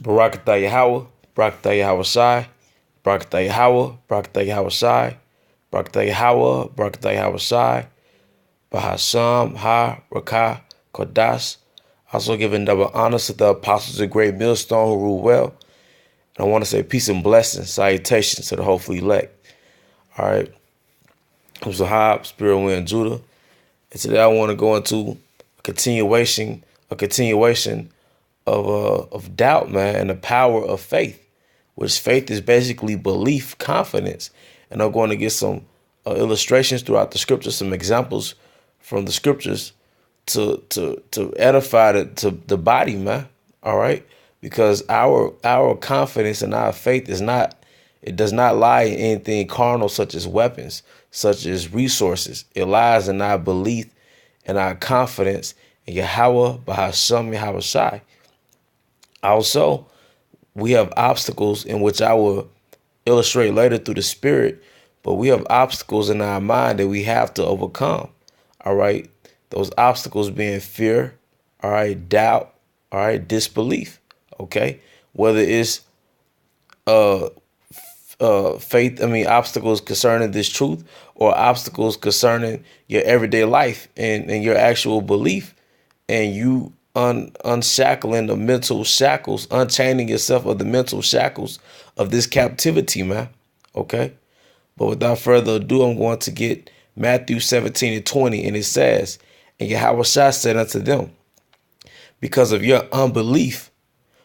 Barakatah Yahweh, Barakatah Yahweh Shai, Barakatah Yahweh, Barakatah Yahweh Shai, Barakatah Yahweh, Barakatah Yahweh Shai, Bahasham, Ha, Rakah, Kodash. Also giving double honors to the apostles of great millstone who rule well. And I want to say peace and blessings, salutations to the hopefully elect. All right. I'm Zahab, Spirit Wind Judah. And today I want to go into a continuation of doubt, man, and the power of faith, which faith is basically belief, confidence. And I'm going to get some illustrations throughout the scriptures, some examples from the scriptures to edify the body, man. All right, because our confidence and our faith does not lie in anything carnal, such as weapons, such as resources. It lies in our belief and our confidence in Yahweh, Bahasham, Yahweh Shai. Also, we have obstacles in which I will illustrate later through the spirit, but we have obstacles in our mind that we have to overcome. All right. Those obstacles being fear, all right, doubt, all right, disbelief. Okay. Whether it's faith, obstacles concerning this truth or obstacles concerning your everyday life and your actual belief, and you unshackling the mental shackles, unchaining yourself of the mental shackles of this captivity, man. Okay. But without further ado, I'm going to get Matthew 17:20, and it says, and Yahweh Shai said unto them, because of your unbelief,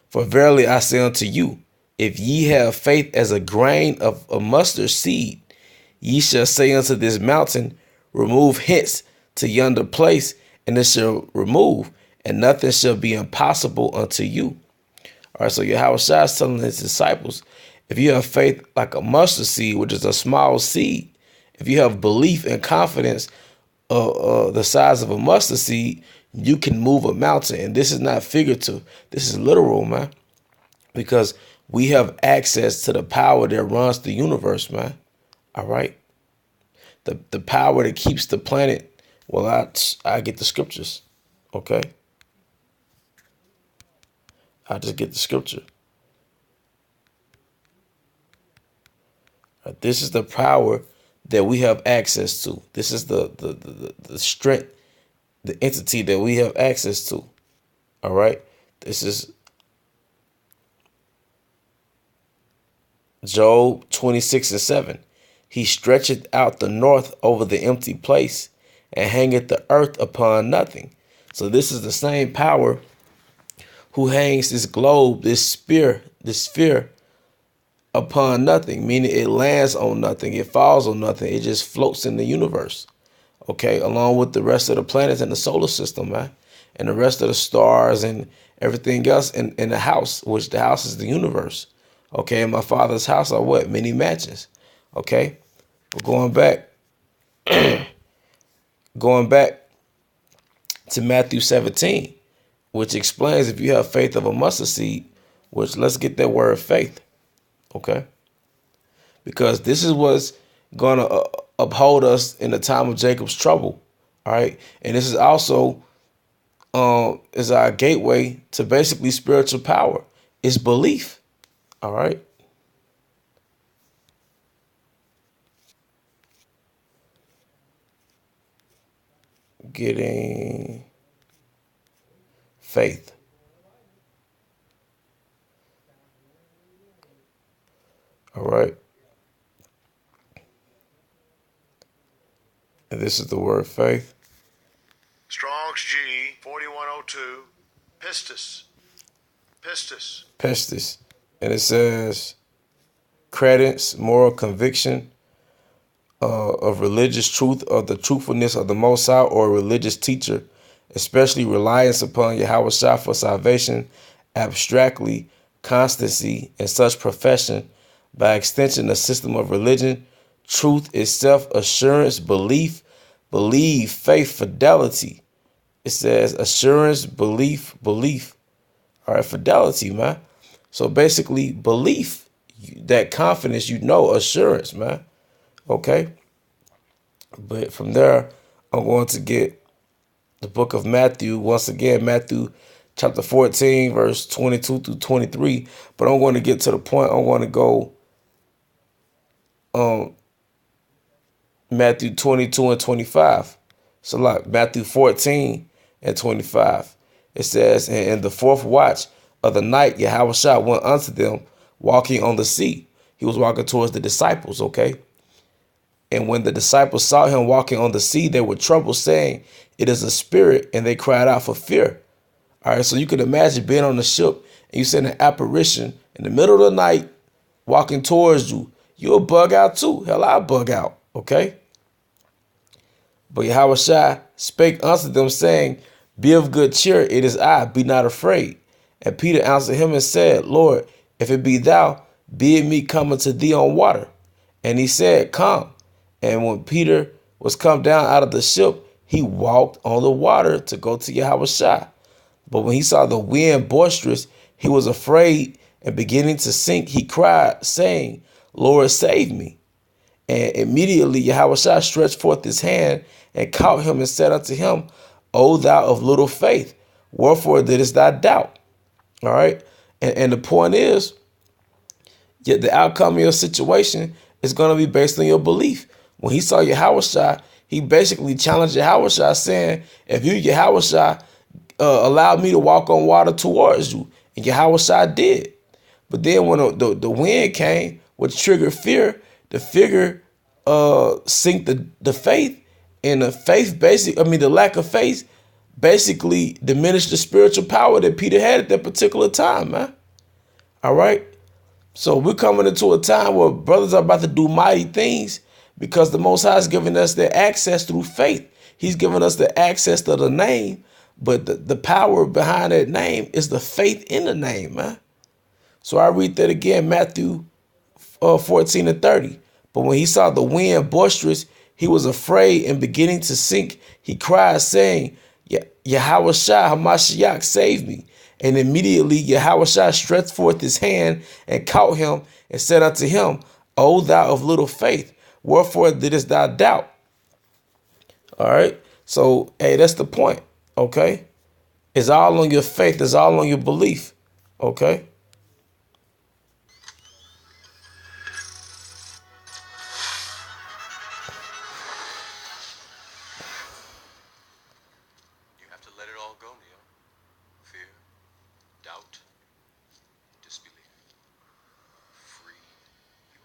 for verily I say unto you, if ye have faith as a grain of a mustard seed, ye shall say unto this mountain, remove hence to yonder place, and it shall remove, and nothing shall be impossible unto you. All right, so Yahweh Shai is telling his disciples, if you have faith like a mustard seed, which is a small seed, if you have belief and confidence the size of a mustard seed, you can move a mountain. And this is not figurative. This is literal, man, because we have access to the power that runs the universe, man. All right. The power that keeps the planet. Well, I get the scriptures. Okay. I just get the scripture. This is the power that we have access to. This is the strength, the entity that we have access to. All right. This is Job 26:7. He stretcheth out the north over the empty place and hangeth the earth upon nothing. So this is the same power who hangs this globe, this sphere upon nothing, meaning it lands on nothing, it falls on nothing, it just floats in the universe. Okay, along with the rest of the planets in the solar system, man, and the rest of the stars and everything else in the house, which the house is the universe. Okay, in my father's house are what? Many mansions. Okay, but going back to Matthew 17, which explains if you have faith of a mustard seed, which let's get that word faith. Okay, because this is what's gonna uphold us in the time of Jacob's trouble. All right, and this is also is our gateway to basically spiritual power. It's belief. All right. Getting faith. All right. And this is the word faith. Strong's G 4102. Pistis. Pestis. And it says credence, moral conviction of religious truth, of the truthfulness of the Most High or a religious teacher, especially reliance upon Yahweh Shai for salvation, abstractly, constancy in such profession, by extension, a system of religion, truth itself, assurance, belief, faith, fidelity. It says assurance, belief. All right, fidelity, man. So basically, belief, that confidence, assurance, man. Okay. But from there, I'm going to get the book of Matthew. Once again, Matthew chapter 14, verse 22 through 23. But I'm going to get to the point. I'm going to go um, Matthew 22 and 25. So like Matthew 14 and 25. It says, and in the fourth watch of the night, Yahushua went unto them walking on the sea. He was walking towards the disciples, okay? And when the disciples saw him walking on the sea, they were troubled, saying, it is a spirit, and they cried out for fear. All right, so you can imagine being on the ship and you see an apparition in the middle of the night walking towards you. You'll bug out too. Hell, I'll bug out, okay? But Yahushua spake unto them, saying, be of good cheer, it is I, be not afraid. And Peter answered him and said, Lord, if it be thou, bid me come unto thee on water. And he said, come. And when Peter was come down out of the ship, he walked on the water to go to Yahushua. But when he saw the wind boisterous, he was afraid, and beginning to sink, he cried, saying, Lord, save me. And immediately Yahushua stretched forth his hand and caught him and said unto him, O thou of little faith, wherefore didst thou doubt? All right. And the point is, yet the outcome of your situation is going to be based on your belief. When he saw Yahushua, he basically challenged Yahushua, saying, if you, Yahushua, allow me to walk on water towards you. And Yahushua did. But then when the wind came, which triggered fear, the figure sink the faith. And the faith the lack of faith basically diminished the spiritual power that Peter had at that particular time, man. All right. So we're coming into a time where brothers are about to do mighty things because the Most High is giving us the access through faith. He's giving us the access to the name, but the power behind that name is the faith in the name, man. So I read that again, Matthew 14 and 30. But when he saw the wind boisterous, he was afraid, and beginning to sink, he cried, saying, Yahushua Hamashiach, save me. And immediately Yahushua stretched forth his hand and caught him and said unto him, O thou of little faith, wherefore didst thou doubt? All right. So, hey, that's the point. Okay. It's all on your faith. It's all on your belief. Okay. You have to let it all go, Neo. Fear, doubt, disbelief. Free your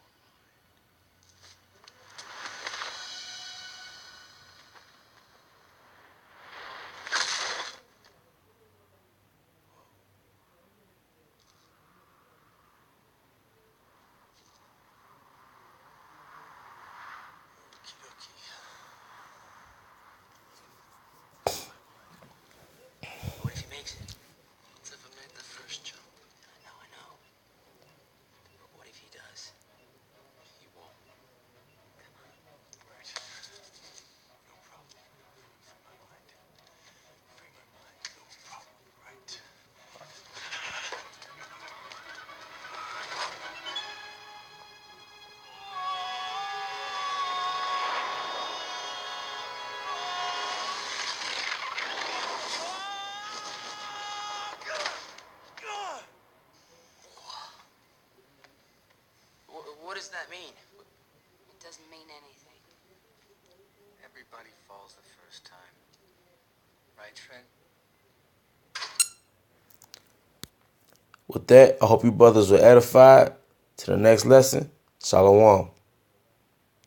What if he makes it? Clifford made the first jump. I know. But what if he does? He won't. Right. No problem. Free my mind. Free my mind. No problem. Right. What does that mean? It doesn't mean anything. Everybody falls the first time. Right, Trent? With that, I hope you brothers were edified. To the next lesson, Shalom.